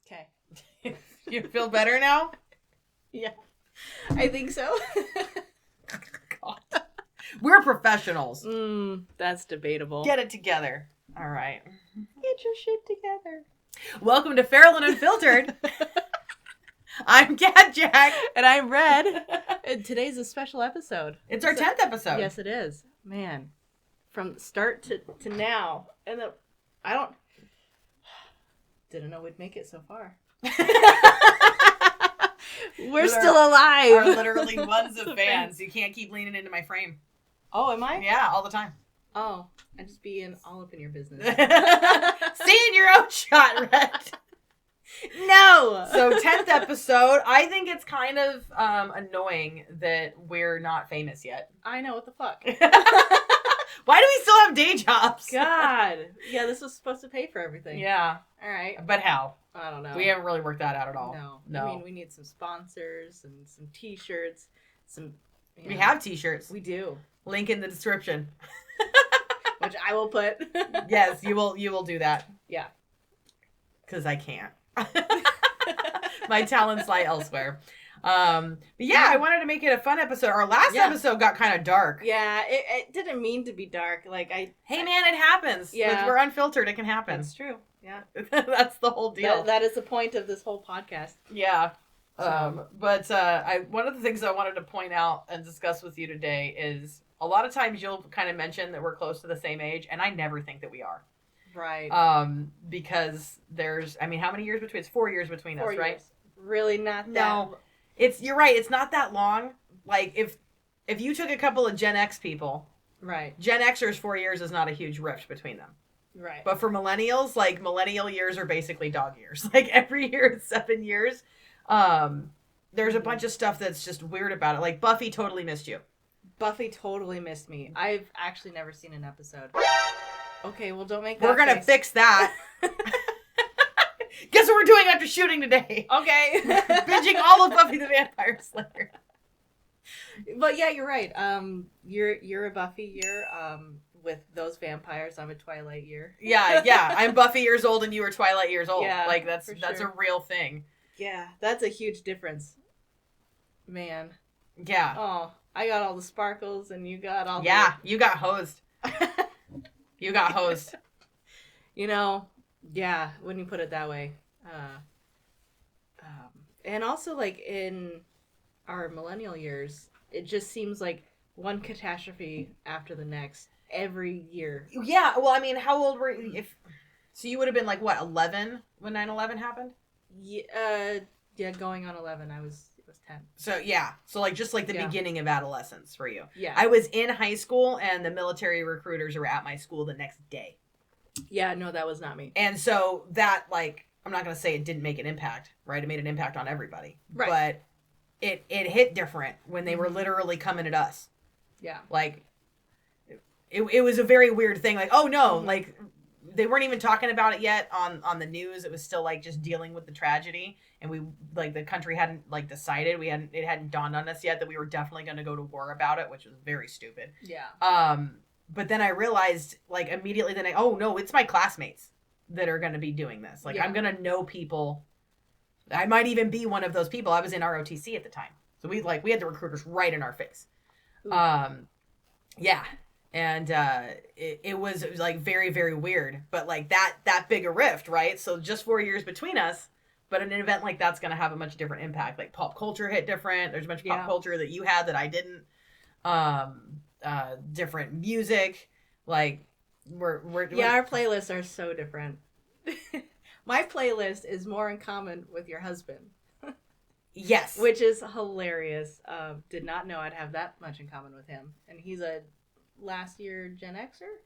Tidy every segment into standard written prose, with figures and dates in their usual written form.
Okay. You feel better now? Yeah. I think so. God. We're professionals. That's debatable. Get it together. All right. Get your shit together. Welcome to Feral and Unfiltered. I'm Cat Jack. And I'm Red. And today's a special episode. It's our 10th episode. Yes, it is. Man. From start to now. And then I didn't know we'd make it so far. We're still alive. Are literally ones of fans. You can't keep leaning into my frame. Oh, am I? Yeah, all the time. Oh, I just be all up in your business. Stay in your own shot, Red. No. So 10th episode. I think it's kind of annoying that we're not famous yet. I know, what the fuck. Why do we still have day jobs? God. Yeah, this was supposed to pay for everything. Yeah. All right. But how? I don't know. We haven't really worked that out at all. No. I mean, we need some sponsors and some t-shirts. We have t-shirts. We do. Link in the description. Which I will put. Yes, you will do that. Yeah. Because I can't. My talents lie elsewhere. But yeah, I wanted to make it a fun episode. Our last episode got kind of dark. Yeah, it didn't mean to be dark. Hey man, it happens. Yeah. We're unfiltered. It can happen. That's true. Yeah. That's the whole deal. That is the point of this whole podcast. Yeah. So. But one of the things I wanted to point out and discuss with you today is a lot of times you'll kind of mention that we're close to the same age, and I never think that we are. Right. Because there's, how many years between? It's 4 years between 4 us, right? Years. Really not that. No. You're right. It's not that long. Like if you took a couple of Gen X people, right? Gen Xers 4 years is not a huge rift between them, right? But for millennials, millennial years are basically dog years. Like every year is 7 years. There's a bunch of stuff that's just weird about it. Like Buffy totally missed you. Buffy totally missed me. I've actually never seen an episode. Okay, well don't make that. We're gonna fix that. Guess what we're doing after shooting today? Okay. Binging all of Buffy the Vampire Slayer. But yeah, you're right. You're a Buffy year. With those vampires, I'm a Twilight year. Yeah. I'm Buffy years old and you were Twilight years old. Yeah, that's a real thing. Yeah, that's a huge difference. Man. Yeah. Oh, I got all the sparkles and you got all you got hosed. You got hosed. Yeah, when you put it that way. And also, in our millennial years, it just seems like one catastrophe after the next every year. Yeah, well, how old were you? So you would have been 11 when 9/11 happened? Yeah, going on 11. It was 10. So yeah, so just the beginning of adolescence for you. Yeah, I was in high school and the military recruiters were at my school the next day. Yeah, no, that was not me. And so that I'm not gonna say it didn't make an impact, right? It made an impact on everybody, right? But it hit different when they were literally coming at us. Yeah, it was a very weird thing. Oh no, they weren't even talking about it yet on the news. It was still just dealing with the tragedy, and we the country hadn't decided. It hadn't dawned on us yet that we were definitely going to go to war about it, which was very stupid. Yeah. But then I realized immediately then oh no, it's my classmates that are going to be doing this. I'm going to know people. I might even be one of those people. I was in ROTC at the time, so we had the recruiters right in our face. Ooh. Yeah. And it was very, very weird. But that big a rift, right? So just 4 years between us, but an event like that's going to have a much different impact. Pop culture hit different. There's a bunch of pop culture that you had that I didn't. Different music. Our playlists are so different. My playlist is more in common with your husband. Yes. Which is hilarious. Did not know I'd have that much in common with him. And he's a last year Gen Xer?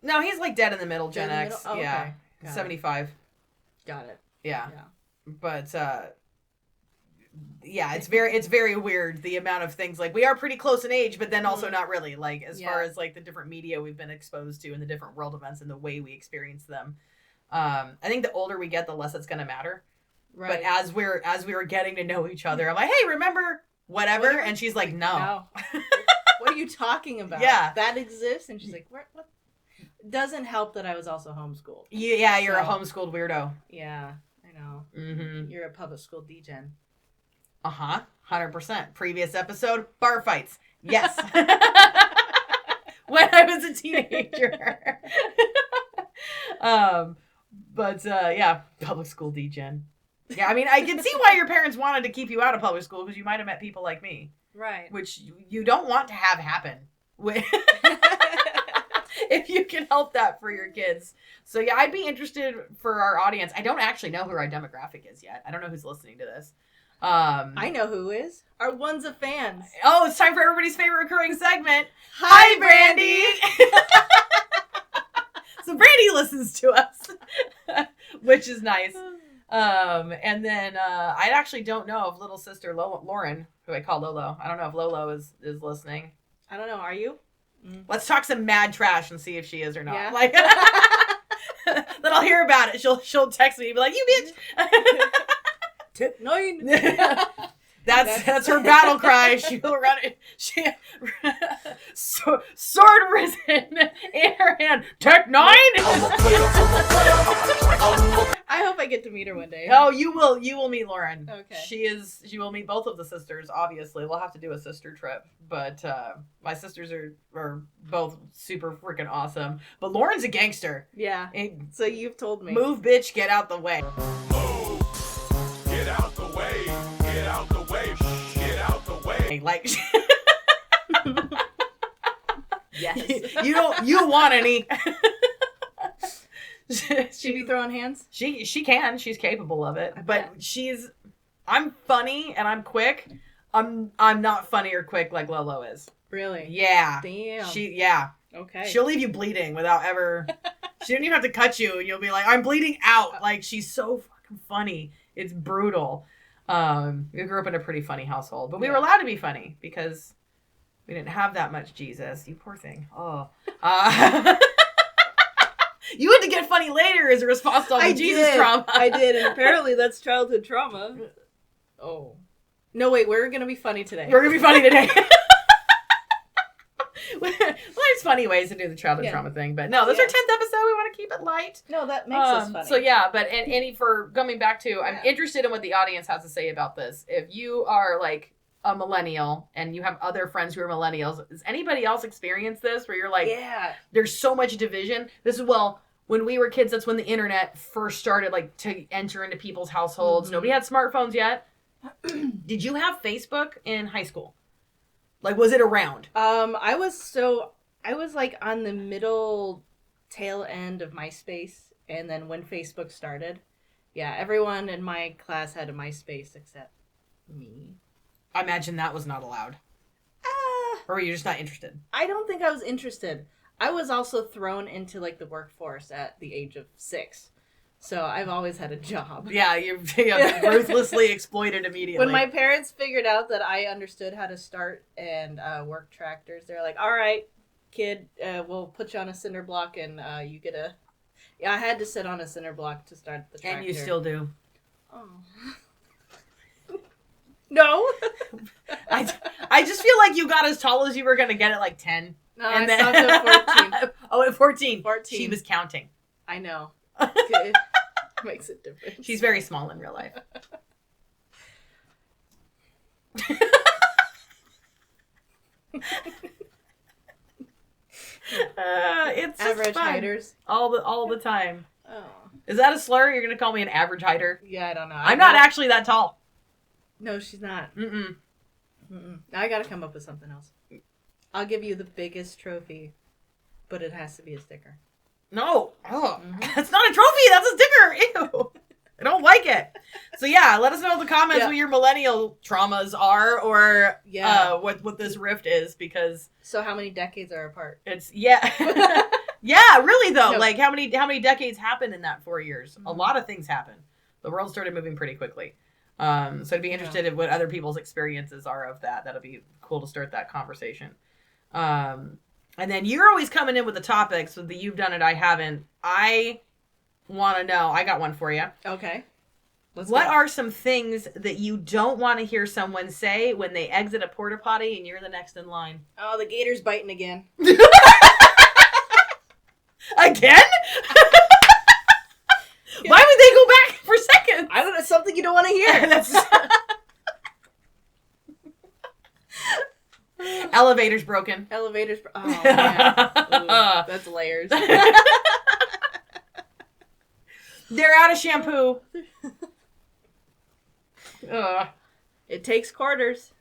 No, he's dead in the middle Gen X. Oh, yeah. Okay. 75. Got it. Yeah. But it's very weird the amount of things we are pretty close in age, but then also not really as far as the different media we've been exposed to and the different world events and the way we experience them. I think the older we get, the less it's going to matter. Right. But as we were getting to know each other, I'm hey, remember whatever? And she's no. What are you talking about? Yeah. That exists? And she's what? Doesn't help that I was also homeschooled. Yeah, you're a homeschooled weirdo. Yeah, I know. Wow. Mm-hmm. You're a public school degen. 100%. Previous episode, bar fights. Yes. When I was a teenager. Yeah, public school degen. Yeah, I mean, I can see why your parents wanted to keep you out of public school, because you might have met people like me. Right. Which you don't want to have happen. If you can help that for your kids. So yeah, I'd be interested for our audience. I don't actually know who our demographic is yet. I don't know who's listening to this. I know who is. Our ones of fans. Oh, it's time for everybody's favorite recurring segment. Hi, Brandy! So Brandy listens to us, which is nice. And then I actually don't know if little sister Lauren, who I call Lolo, I don't know if Lolo is listening. I don't know. Are you? Let's talk some mad trash and see if she is or not. Yeah. Like, then I'll hear about it. She'll text me and be like, "You bitch." Tip 9. That's her battle cry. She'll run it. Sword risen in her hand. Tech 9. I hope I get to meet her one day. Oh, you will. You will meet Lauren. Okay. She will meet both of the sisters. Obviously, we'll have to do a sister trip. But my sisters are both super freaking awesome. But Lauren's a gangster. Yeah. So you've told me. Move, bitch. Get out the way. Get out the way, get out the way, get out the way. Like, Yes. you want any? She be throwing hands? She can. She's capable of it. But I'm funny and I'm quick. I'm not funny or quick like Lolo is. Really? Yeah. Damn. Okay. She'll leave you bleeding without ever. She didn't even have to cut you, and you'll be like, "I'm bleeding out." Like, she's so fucking funny. It's brutal. We grew up in a pretty funny household, but we were allowed to be funny because we didn't have that much Jesus. You poor thing. Oh. You had to get funny later as a response to all the Jesus trauma. I did, and apparently that's childhood trauma. Oh. No, wait, we're going to be funny today. We're going to be funny today. Well, there's funny ways to do the childhood trauma thing, but no, this is our 10th episode. We want to keep it light. No, that makes us funny. So yeah, but and for coming back to, I'm interested in what the audience has to say about this. If you are like a millennial and you have other friends who are millennials, does anybody else experience this where you're like, there's so much division? This is, when we were kids, that's when the internet first started, like, to enter into people's households. Mm-hmm. Nobody had smartphones yet. Did you have Facebook in high school? Like, was it around? I was like on the middle tail end of MySpace, and then when Facebook started, everyone in my class had a MySpace except me. I imagine that was not allowed. Or were you just not interested? I don't think I was interested. I was also thrown into like the workforce at the age of 6. So I've always had a job. Yeah, you're ruthlessly exploited immediately. When my parents figured out that I understood how to start and work tractors, they're like, "All right, kid, we'll put you on a cinder block and you get a..." Yeah, I had to sit on a cinder block to start the tractor. And you still do. Oh. No. I just feel like you got as tall as you were going to get at like 10. No, and I stopped at 14. Oh, at 14. 14. She was counting. I know. It makes a difference. She's very small in real life. It's average fun. hiders all the time. Oh, is that a slur? You're gonna call me an average hider? Yeah, I don't know. I'm not actually that tall. No, she's not. Mm-mm. Now I gotta come up with something else. I'll give you the biggest trophy, but it has to be a sticker. No. Oh, That's not a trophy. That's a sticker. Ew. I don't like it. So yeah, let us know in the comments what your millennial traumas are, or what this rift is, because. So how many decades are apart? It's yeah, really though. No. Like how many decades happened in that 4 years? Mm-hmm. A lot of things happened. The world started moving pretty quickly. So I'd be interested in what other people's experiences are of that. That'll be cool to start that conversation. And then you're always coming in with the topics with the you've done it, I haven't. I want to know. I got one for you. Okay. What are some things that you don't want to hear someone say when they exit a porta potty and you're the next in line? Oh, the gator's biting again. Again? Why would they go back for seconds? I don't you don't want to hear. Elevator's broken. Elevators. Oh, man. Ooh, that's layers. They're out of shampoo. It takes quarters.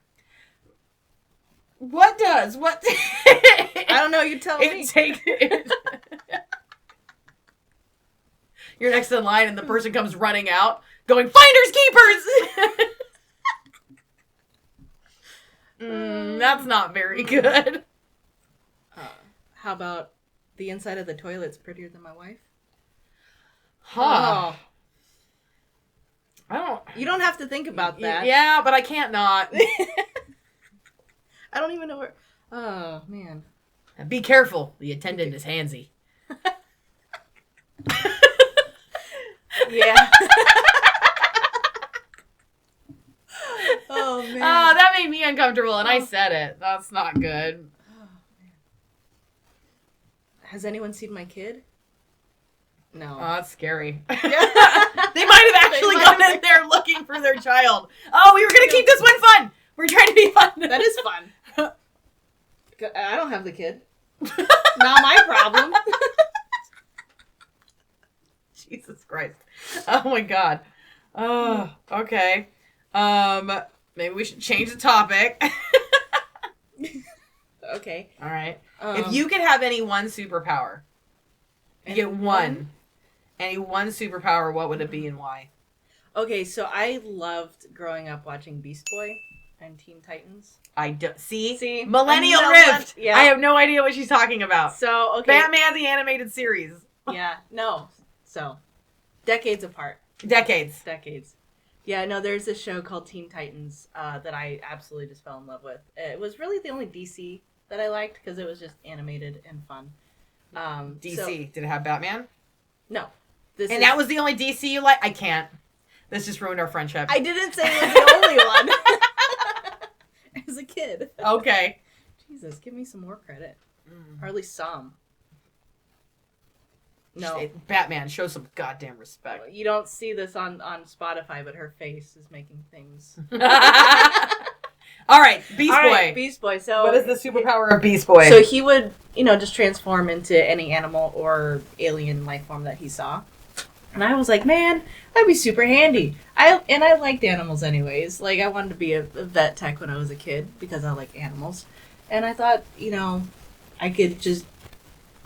What does? What? I don't know. You tell me. You're next in line and the person comes running out going, finders keepers! That's not very good. How about the inside of the toilet's prettier than my wife? Huh. Oh. You don't have to think about that. Yeah, but I can't not. I don't even know where... Oh, man. Be careful. The attendant is handsy. Yeah. Oh, man. Oh, that made me uncomfortable, and I said it. That's not good. Oh, man. Has anyone seen my kid? No. Oh, that's scary. Yeah. They might have actually gone in there looking for their child. Oh, we were going to keep this one fun. We're trying to be fun. That is fun. I don't have the kid. Not my problem. Jesus Christ. Oh my God. Oh, okay. Maybe we should change the topic. Okay. All right. If you could have any one superpower, you get one. Any one superpower, what would it be and why? Okay, so I loved growing up watching Beast Boy and Teen Titans. I do see Millennial Rift. Yeah. I have no idea what she's talking about. So, okay. Batman the animated series. Yeah, no. So, decades apart. Decades. Yeah, no, there's this show called Teen Titans that I absolutely just fell in love with. It was really the only DC that I liked because it was just animated and fun. DC. Did it have Batman? No. That was the only DC you like? I can't. This just ruined our friendship. I didn't say it was the only one. As a kid. Okay. Jesus, give me some more credit. Or at least some. No. Batman, show some goddamn respect. You don't see this on Spotify, but her face is making things. All right, Beast Boy. Beast Boy. So what is the superpower of Beast Boy? So he would, just transform into any animal or alien life form that he saw. And I was like, man, that'd be super handy. I liked animals anyways. Like, I wanted to be a vet tech when I was a kid because I like animals. And I thought, I could just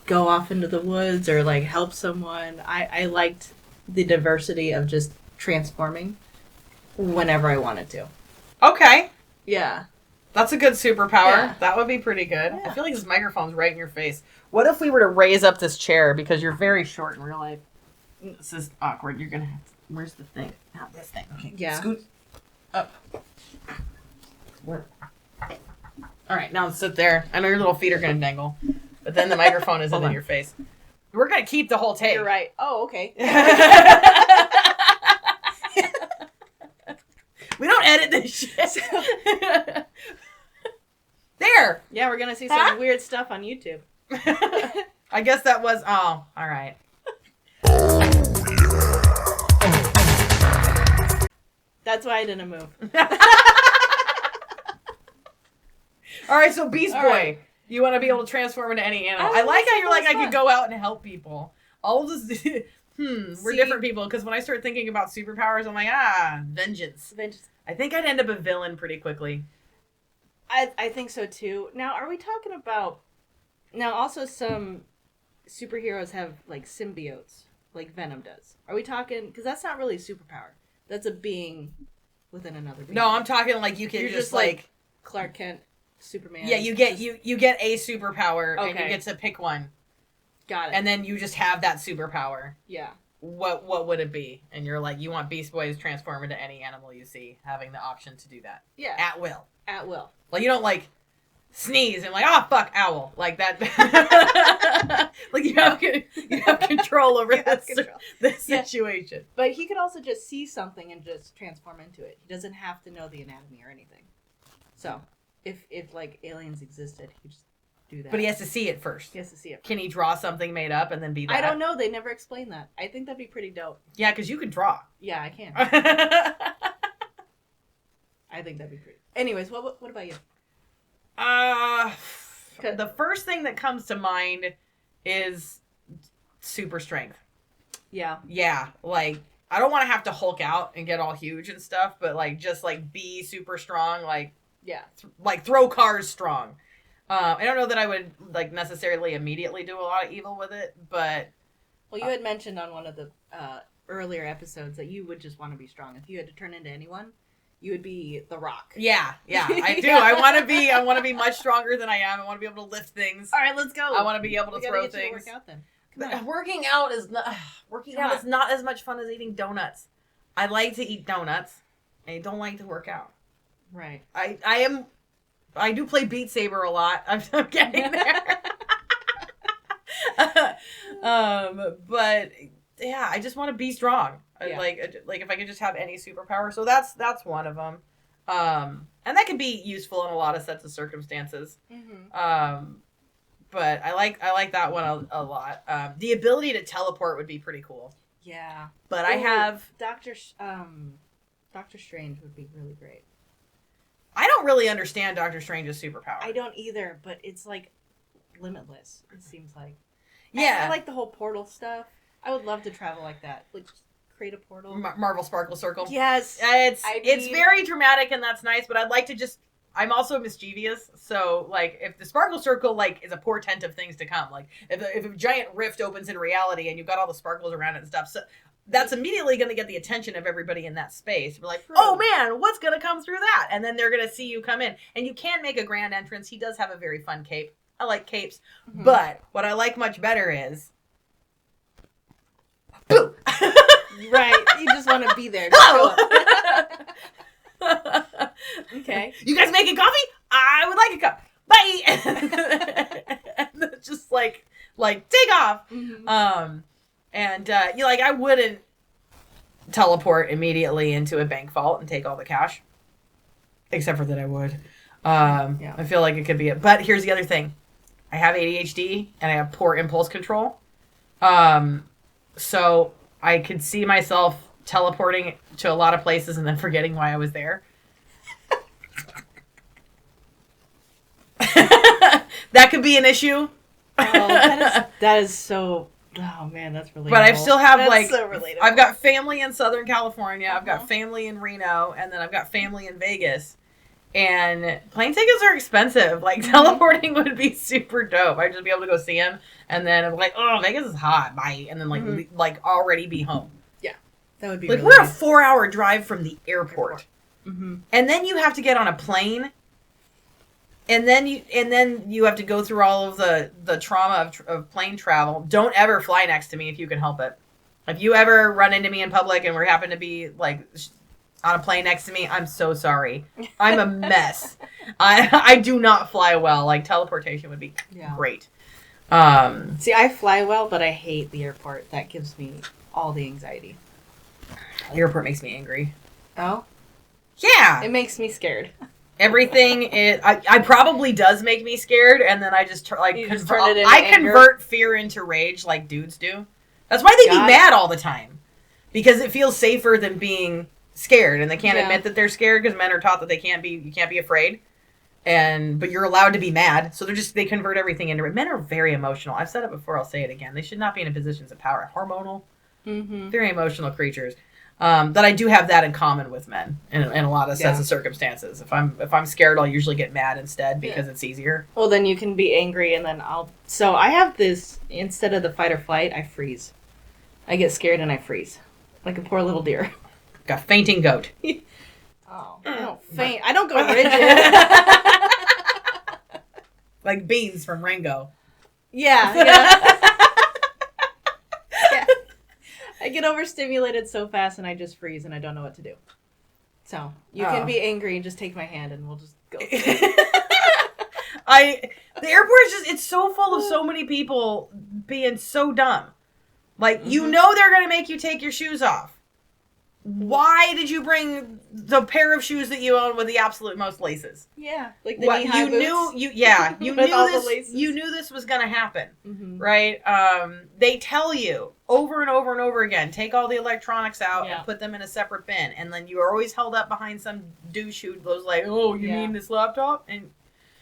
go off into the woods or, like, help someone. I liked the diversity of just transforming whenever I wanted to. Okay. Yeah. That's a good superpower. Yeah. That would be pretty good. Yeah. I feel like this microphone's right in your face. What if we were to raise up this chair because you're very short in real life? This is awkward. You're going to have to... Where's the thing? Not this thing. Okay. Yeah. Scoot up. Where? All right. Now sit there. I know your little feet are going to dangle, but then the microphone isn't in your face. We're going to keep the whole take. You're right. Oh, okay. We don't edit this shit. There. Yeah, we're going to see some weird stuff on YouTube. I guess that was... Oh, all right. That's why I didn't move. All right, so Beast Boy. Right. You want to be able to transform into any animal. I I like how you're like, I fun. could go out and help people. All of this... we're See? different people, because when I start thinking about superpowers, I'm like, vengeance. I think I'd end up a villain pretty quickly. I think so too. Now, are we talking about... Now, also some superheroes have, like, symbiotes, like Venom does. Are we talking... Because that's not really a superpower. That's a being within another being. No, I'm talking like you can You're just like... Clark Kent, Superman. Yeah, you get you get a superpower, and Okay. you get to pick one. Got it. And then you just have that superpower. Yeah. What would it be? And you're like, you want Beast Boy to transform into any animal you see, having the option to do that. Yeah. At will. At will. Like, you don't, like, sneeze and, like, fuck, owl. Like, that. Like, you have control over this situation. But he could also just see something and just transform into it. He doesn't have to know the anatomy or anything. So, if like, aliens existed, he just do that. But he has to see it first. He has to see it. Can he draw something made up and then be that? I don't know. They never explained that. I think that'd be pretty dope. Yeah, because you can draw. Yeah, I can. I think that'd be pretty. Anyways, what about you? The first thing that comes to mind is super strength. Yeah. Yeah, like I don't want to have to Hulk out and get all huge and stuff, but like just like be super strong, like yeah, like throw cars strong. I don't know that I would like necessarily immediately do a lot of evil with it, but well, you had mentioned on one of the earlier episodes that you would just want to be strong. If you had to turn into anyone, you would be The Rock. Yeah, I do. I want to be much stronger than I am. I want to be able to lift things. All right, let's go. I want to be able to throw things. You to work out then. Working out is not is not as much fun as eating donuts. I like to eat donuts. I don't like to work out. Right. I do play Beat Saber a lot. I'm getting there. But yeah, I just want to be strong. Yeah. Like if I could just have any superpower. So that's one of them. And that can be useful in a lot of sets of circumstances. Mm-hmm. But I like that one a lot. The ability to teleport would be pretty cool. Yeah. But I have Doctor Strange would be really great. I don't really understand Doctor Strange's superpower. I don't either, but it's like limitless. It seems like. Yeah. I like the whole portal stuff. I would love to travel like that. Like create a portal. Marvel Sparkle Circle. Yes. It's very dramatic and that's nice, but I'd like to just I'm also mischievous, so like if the Sparkle Circle like is a portent of things to come, like if a giant rift opens in reality and you've got all the sparkles around it and stuff, so that's immediately going to get the attention of everybody in that space. We're like, oh man, what's going to come through that? And then they're going to see you come in, and you can make a grand entrance. He does have a very fun cape. I like capes, but what I like much better is, boo. Right, you just want to be there. Hello. Okay. You guys making coffee? I would like a cup. Bye. And just like take off. Mm-hmm. And you like I wouldn't teleport immediately into a bank vault and take all the cash. Except for that I would. Yeah. I feel like it could be it. But here's the other thing. I have ADHD and I have poor impulse control. So I could see myself teleporting to a lot of places and then forgetting why I was there. That could be an issue. Oh, that is so. Oh man, that's relatable. But I still have that's so relatable. I've got family in Southern California. I've got family in Reno, and then I've got family in Vegas. And plane tickets are expensive. Like teleporting would be super dope. I'd just be able to go see them, and then I'm like, oh, Vegas is hot, bye, and then like already be home. Yeah, that would be like really we're nice. a 4-hour drive from the airport, mm-hmm. and then you have to get on a plane. And then you have to go through all of the trauma of plane travel. Don't ever fly next to me if you can help it. If you ever run into me in public and we happen to be like on a plane next to me, I'm so sorry. I'm a mess. I do not fly well. Like teleportation would be great. See, I fly well, but I hate the airport. That gives me all the anxiety. The airport makes me angry. Oh? Yeah. It makes me scared. Everything I probably does make me scared, and then I just convert fear into rage like dudes do. That's why they be mad all the time, because it feels safer than being scared, and they can't admit that they're scared because men are taught that you can't be afraid, but you're allowed to be mad. So they convert everything into it. Men are very emotional. I've said it before. I'll say it again. They should not be in positions of power. Hormonal, very emotional creatures. That I do have that in common with men in a lot of sets of circumstances. If I'm scared, I'll usually get mad instead because it's easier. Well, then you can be angry, and then So I have this, instead of the fight or flight, I freeze. I get scared and I freeze, like a poor little deer. Got fainting goat. Oh, I don't faint. I don't go rigid. Like Beans from Rango. Yeah. I get overstimulated so fast and I just freeze and I don't know what to do. So you can be angry and just take my hand and we'll just go. The airport is it's so full of so many people being so dumb. Like, you know they're going to make you take your shoes off. why did you bring the pair of shoes that you own with the absolute most laces? Yeah, like the What knee-high you boots. you With knew all the this. laces. You knew this was gonna happen, Mm-hmm. right? They tell you over and over and over again, take all the electronics out Yeah. and put them in a separate bin, and then you are always held up behind some douche who goes like, "Oh, you mean this laptop?" And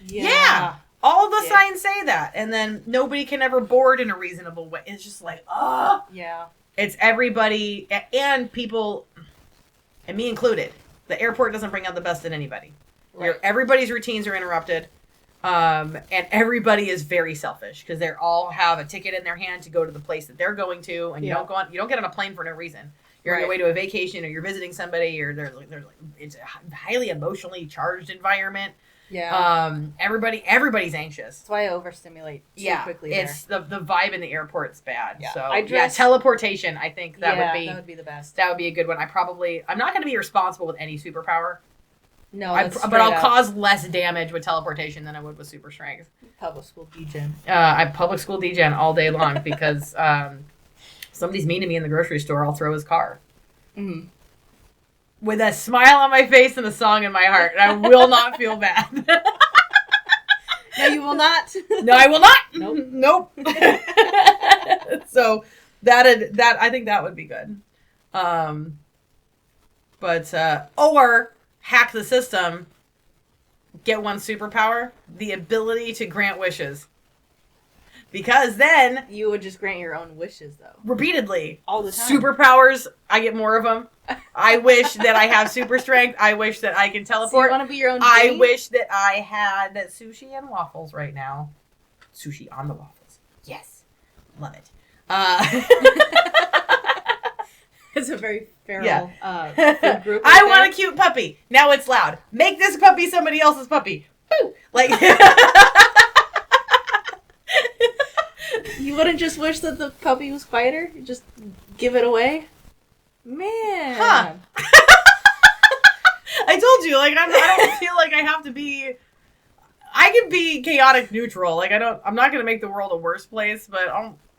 yeah. All the signs say that, and then nobody can ever board in a reasonable way. It's just like, oh, Yeah. it's everybody and people, and me included. The airport doesn't bring out the best in anybody. Right. Everybody's routines are interrupted, and everybody is very selfish because they all have a ticket in their hand to go to the place that they're going to, and you don't go on. You don't get on a plane for no reason. You're on your way to a vacation, or you're visiting somebody, or there's it's a highly emotionally charged environment. Yeah. Everybody's anxious. That's why I overstimulate so quickly there. It's the vibe in the airport's bad. Yeah. So teleportation. I think that would be the best. That would be a good one. I'm not going to be responsible with any superpower. No, but I'll cause less damage with teleportation than I would with super strength. Public school degen. I'm public school degen all day long because somebody's mean to me in the grocery store. I'll throw his car. Mm-hmm. With a smile on my face and a song in my heart, and I will not feel bad. No, you will not. No, I will not. Nope. So that I think that would be good. Or hack the system. Get one superpower: the ability to grant wishes. Because then you would just grant your own wishes, though. Repeatedly. All the time. Superpowers, I get more of them. I wish that I have super strength. I wish that I can teleport. So you want to be your own I Jane? wish that I had sushi and waffles right now. Sushi on the waffles. Yes. Love it. It's a very feral food group. I want a cute puppy. Now it's loud. Make this puppy somebody else's puppy. Boo! Like... You wouldn't just wish that the puppy was quieter? You just give it away? Man. Huh. I told you, like, I don't feel like I have to be... I can be chaotic neutral. Like, I'm not going to make the world a worse place, but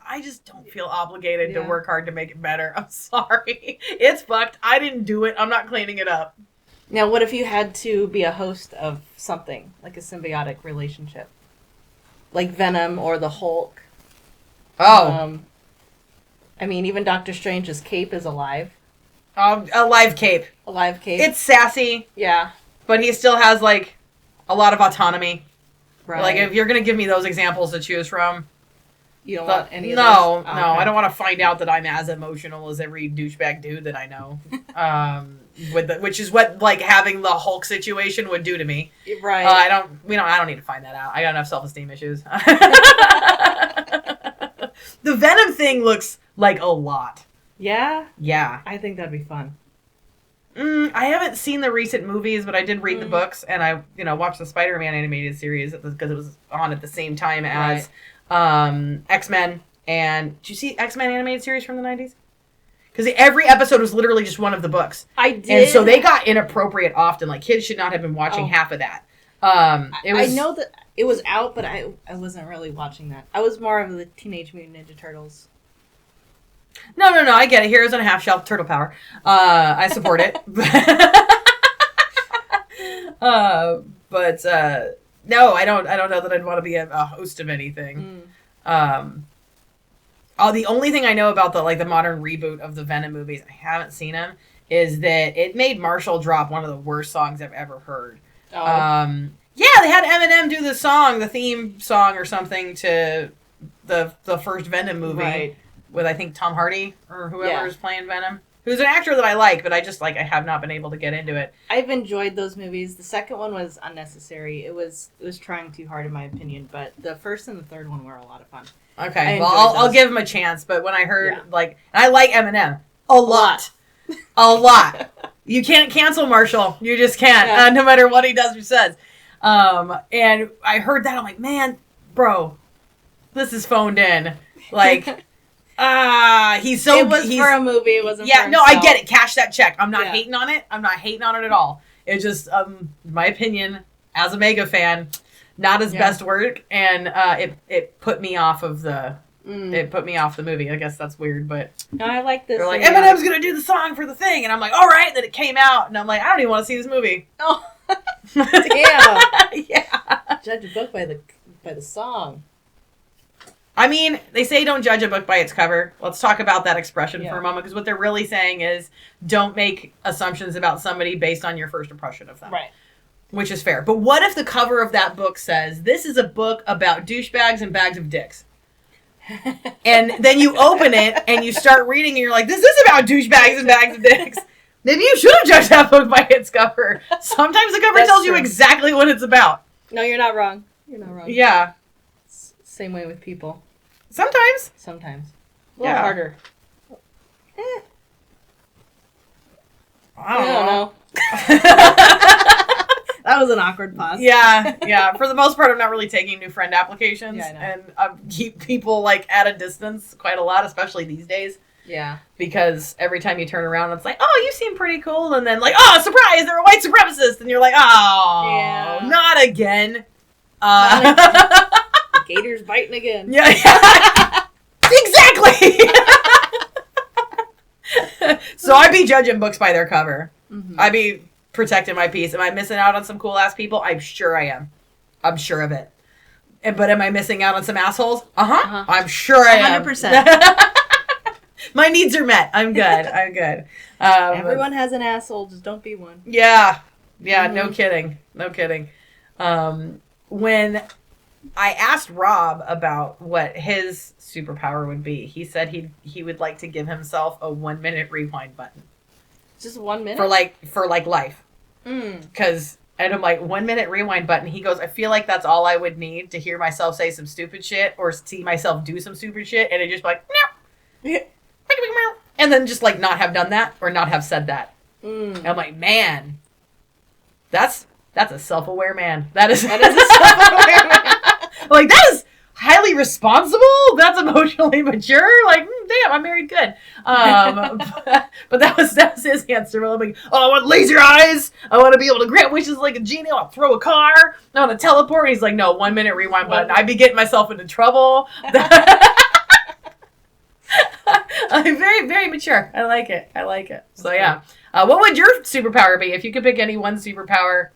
I just don't feel obligated to work hard to make it better. I'm sorry. It's fucked. I didn't do it. I'm not cleaning it up. Now, what if you had to be a host of something, like a symbiotic relationship? Like Venom or the Hulk? Oh. I mean, even Doctor Strange's cape is alive. A live cape. A live cape. It's sassy. Yeah. But he still has, like, a lot of autonomy. Right. Like, if you're going to give me those examples to choose from... You don't want any of those? No, okay. I don't want to find out that I'm as emotional as every douchebag dude that I know. Which is what, like, having the Hulk situation would do to me. Right. I don't need to find that out. I got enough self-esteem issues. The Venom thing looks like a lot. Yeah? Yeah. I think that'd be fun. I haven't seen the recent movies, but I did read the books, and I, watched the Spider-Man animated series because it was on at the same time as X-Men. And did you see X-Men animated series from the 90s? Because every episode was literally just one of the books. I did. And so they got inappropriate often. Like, kids should not have been watching half of that. I know that it was out, but I wasn't really watching that. I was more of the Teenage Mutant Ninja Turtles. No, I get it. Heroes on a Half Shelf, Turtle Power. I support it. No, I don't know that I'd want to be a host of anything. The only thing I know about the modern reboot of the Venom movies, I haven't seen them, is that it made Marshall drop one of the worst songs I've ever heard. Oh. Yeah, they had Eminem do the theme song or something to the first Venom movie. Right. With, I think, Tom Hardy or whoever is playing Venom. Who's an actor that I like, but I just, I have not been able to get into it. I've enjoyed those movies. The second one was unnecessary. It was trying too hard, in my opinion, but the first and the third one were a lot of fun. Okay, well, I'll give him a chance, but when I heard, and I like Eminem. A lot. A lot. You can't cancel Marshall. You just can't, no matter what he does or says. And I heard that, I'm like, man, bro, this is phoned in. He's so... It was for a movie, it wasn't for himself. No, I get it. Cash that check. I'm not hating on it. I'm not hating on it at all. It's just, my opinion, as a mega fan, not his best work, and it put me off of the It put me off the movie. I guess that's weird, but No, I like this. they're like, Eminem's gonna do the song for the thing, and I'm like, all right. And then it came out, and I'm like, I don't even want to see this movie. Oh, damn! Yeah. Judge a book by the song. I mean, they say don't judge a book by its cover. Let's talk about that expression Yeah. for a moment, because what they're really saying is don't make assumptions about somebody based on your first impression of them. Right. Which is fair. But what if the cover of that book says, this is a book about douchebags and bags of dicks? And then you open it and you start reading and you're like, this is about douchebags and bags of dicks. Maybe you should have judged that book by its cover. Sometimes the cover That's tells you true. exactly what it's about. No, you're not wrong. You're not wrong. Yeah. Same way with people. Sometimes. Sometimes. A little Yeah. harder. I don't know. That was an awkward pause. Yeah. For the most part, I'm not really taking new friend applications. Yeah, I know. And I keep people like at a distance quite a lot, especially these days. Yeah. Because every time you turn around, it's like, oh, you seem pretty cool. And then like, oh, surprise, they're a white supremacist. And you're like, oh, Yeah. not again. The gator's biting again. Yeah. Exactly. So I'd be judging books by their cover. Mm-hmm. I'd be protecting my peace. Am I missing out on some cool ass people? I'm sure I am. I'm sure of it. But am I missing out on some assholes? I'm sure I am. 100%. My needs are met. I'm good. I'm good. Everyone has an asshole. Just don't be one. Yeah. Yeah. Mhm. No kidding. No kidding. When I asked Rob about what his superpower would be, he said he would like to give himself a 1-minute rewind button Just 1 minute? for life. Because, and I'm like, 1-minute rewind button. He goes, I feel like that's all I would need to hear myself say some stupid shit or see myself do some stupid shit. And it just like, no. And then just like not have done that or not have said that. And I'm like, man, that's a self-aware man. That is a self-aware man. Like, that is highly responsible. That's emotionally mature. Like, damn, I'm married good. But that was his answer. I'm like, oh, I want laser eyes. I want to be able to grant wishes like a genie. I'll throw a car. I want to teleport. He's like, no, 1-minute rewind button. I'd be getting myself into trouble. I'm very, very mature. I like it. So, yeah. What would your superpower be? If you could pick any one superpower,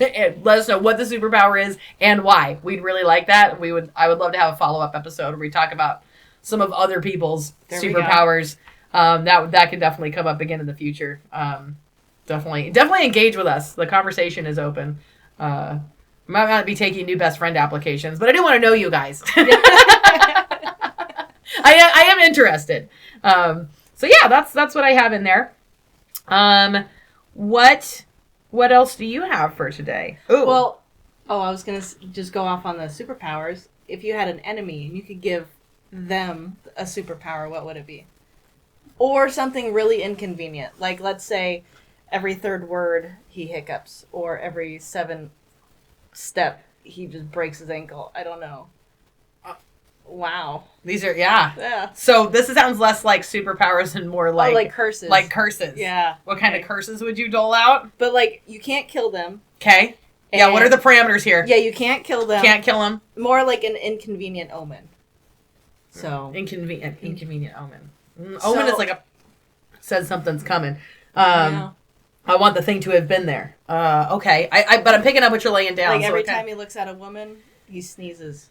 let us know what the superpower is and why. We'd really like that. I would love to have a follow-up episode where we talk about some of other people's superpowers. That could definitely come up again in the future. Definitely engage with us. The conversation is open. I might not be taking new best friend applications, but I do want to know you guys. I am interested. So yeah, that's what I have in there. What else do you have for today? Ooh. Well, I was going to just go off on the superpowers. If you had an enemy and you could give them a superpower, what would it be? Or something really inconvenient. Like, let's say every third word he hiccups, or every 7th step he just breaks his ankle. I don't know. Wow. These are, yeah. Yeah. So this sounds less like superpowers and more like... like curses. Like curses. Yeah. What kind of curses would you dole out? But, like, you can't kill them. Okay. Yeah, what are the parameters here? Yeah, you can't kill them. Can't kill them. More like an inconvenient omen. So. Inconvenient omen. So- Omen is like says something's coming. Yeah. I want the thing to have been there. Okay. But I'm picking up what you're laying down. Like, so every okay. time he looks at a woman, he sneezes.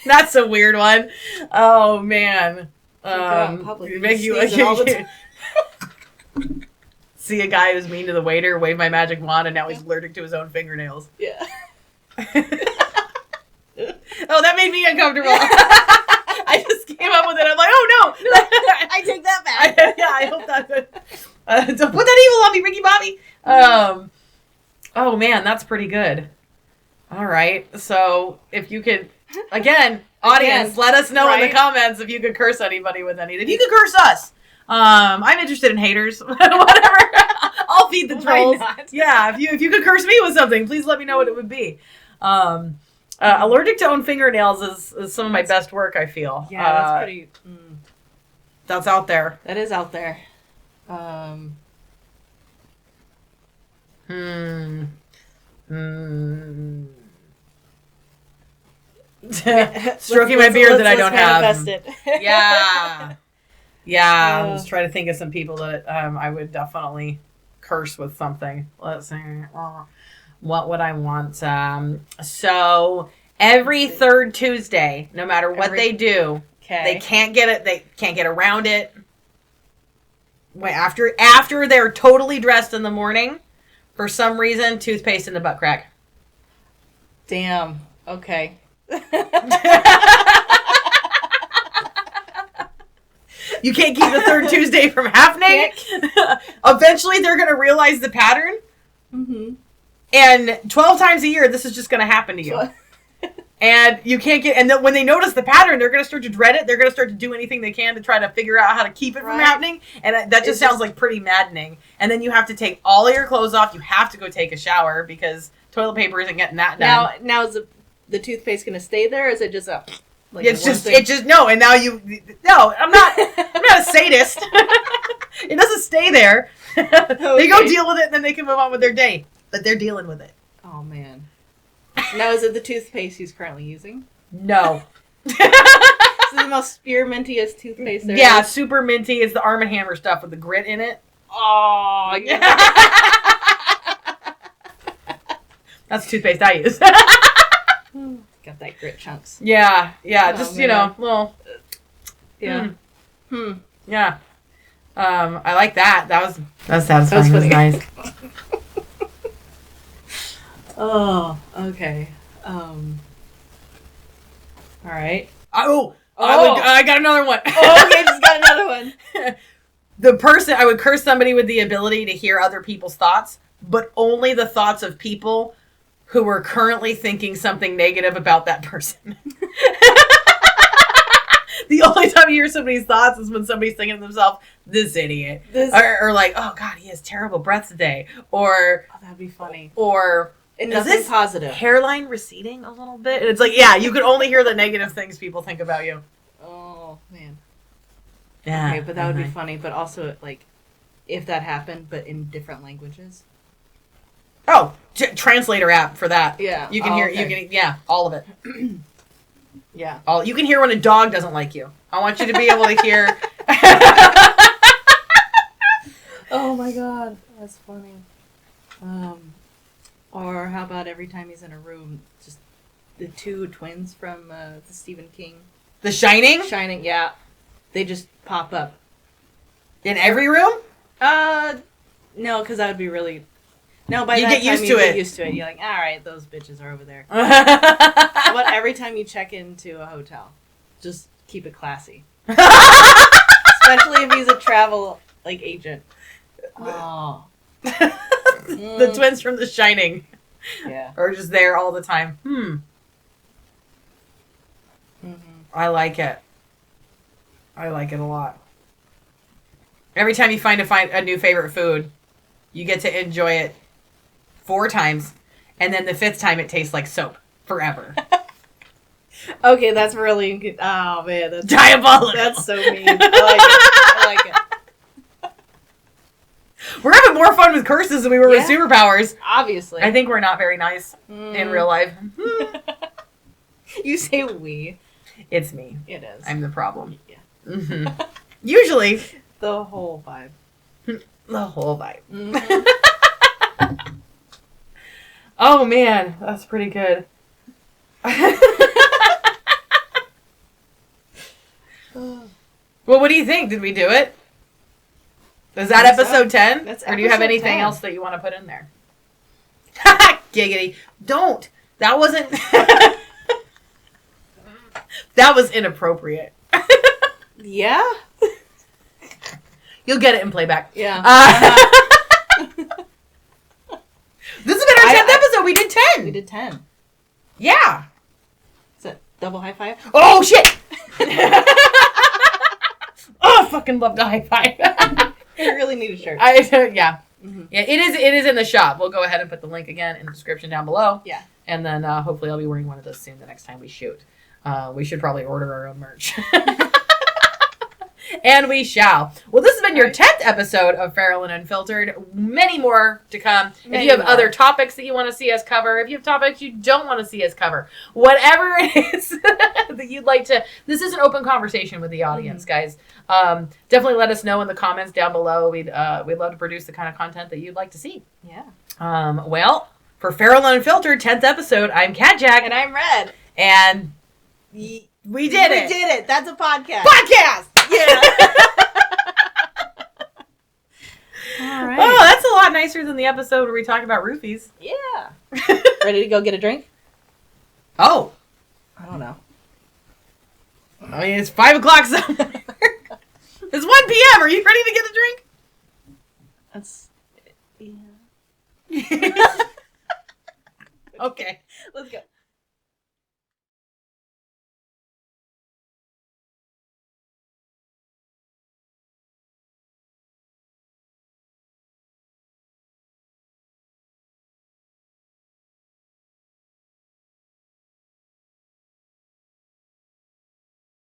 That's a weird one. Oh man. Go out in public, Make he's you sneezing all the time. see a guy who's mean to the waiter, wave my magic wand, and now he's allergic to his own fingernails. Yeah. Oh, that made me uncomfortable. I just came up with it. I'm like, oh no. I take that back. I hope that. Don't put that evil on me, Ricky Bobby. Oh man, that's pretty good. All right, so if you could, again, audience, let us know in the comments if you could curse anybody with anything. If you could curse us, I'm interested in haters. Whatever, I'll feed the trolls. Yeah, if you could curse me with something, please let me know what it would be. Allergic to own fingernails is some of my best work, I feel. Yeah, that's pretty. That's out there. That is out there. Stroking my beard that I don't have. Manifest it. Yeah. I'm just trying to think of some people that I would definitely curse with something. Let's see. What would I want? So every third Tuesday, no matter what they do, they can't get it. They can't get around it. After they're totally dressed in the morning, for some reason, toothpaste in the butt crack. Damn. Okay. You can't keep the third Tuesday from happening. Eventually, they're going to realize the pattern. Mm-hmm. And 12 times a year, this is just going to happen to you. And you can't get... And then when they notice the pattern, they're going to start to dread it. They're going to start to do anything they can to try to figure out how to keep it from happening. And that just sounds like pretty maddening. And then you have to take all of your clothes off. You have to go take a shower because toilet paper isn't getting that done. Now is the toothpaste going to stay there, or is it just a... Like it's just no, and now I'm not a sadist. It doesn't stay there. Okay. They go deal with it, and then they can move on with their day. But they're dealing with it. Oh man. Now is it the toothpaste he's currently using? No. This is the most spearmintiest toothpaste there is. Super minty. It's the Arm & Hammer stuff with the grit in it. Oh yeah. That's the toothpaste I use. Got that grit chunks. Yeah, Oh, just, man. well. Yeah. Yeah. I like that. That was satisfying. That was nice. Oh, okay. All right. I got another one. Oh, okay, just got another one. I would curse somebody with the ability to hear other people's thoughts, but only the thoughts of people who are currently thinking something negative about that person. The only time you hear somebody's thoughts is when somebody's thinking to themselves, this idiot. Or like, oh God, he has terrible breath today. Or, oh, that'd be funny. Or, and is nothing this positive. Hairline receding a little bit? And it's like, yeah, you could only hear the negative things people think about you. Oh, man. Yeah. Okay, but that would be funny. But also, like, if that happened, but in different languages. Oh, translator app for that. Yeah. You can hear, all of it. Yeah. You can hear when a dog doesn't like you. I want you to be able to hear. Oh my God, that's funny. Or how about every time he's in a room, just the two twins from the Stephen King. The Shining? Shining, yeah. They just pop up. In every room? No, because that would be really... No, by you that get time used you to get it. used to it. You're like, all right, those bitches are over there. How about every time you check into a hotel? Just keep it classy. Especially if he's a travel agent. Oh. The twins from The Shining. Yeah. Are just there all the time. Mm-hmm. I like it. I like it a lot. Every time you find a new favorite food, you get to enjoy it 4 times, and then the 5th time it tastes like soap forever. Okay, that's really good. Oh man, that's diabolical. That's so mean. I like it. We're having more fun with curses than we were with superpowers. Obviously. I think we're not very nice in real life. You say we. It's me. It is. I'm the problem. Yeah. Mm-hmm. Usually. The whole vibe. The whole vibe. Mm-hmm. Oh man, that's pretty good. Well, what do you think? Did we do it? Is that episode 10? Or do you have anything else that you want to put in there? Giggity. Don't. That wasn't... That was inappropriate. Yeah? You'll get it in playback. Yeah. This has been our 10th episode. We did 10. We did 10. Yeah. Is that double high five? Oh, shit. Oh, I fucking love the high five. I really need a shirt. Yeah. Mm-hmm. Yeah, it is in the shop. We'll go ahead and put the link again in the description down below. Yeah. And then hopefully I'll be wearing one of those soon the next time we shoot. We should probably order our own merch. And we shall. Well, this has been your 10th episode of Feral and Unfiltered. Many more to come. If you have other topics that you want to see us cover, if you have topics you don't want to see us cover, whatever it is that you'd like to, this is an open conversation with the audience, guys. Definitely let us know in the comments down below. We'd love to produce the kind of content that you'd like to see. Yeah. Well, for Feral and Unfiltered 10th episode, I'm Cat Jack. And I'm Red. And we did it. We did it. That's a podcast. Podcast! Yeah. All right. Oh, that's a lot nicer than the episode where we talk about roofies. Yeah. Ready to go get a drink? Oh. I don't know. I mean, it's 5 o'clock somewhere. It's 1 p.m. Are you ready to get a drink? That's... Yeah. Okay. Let's go.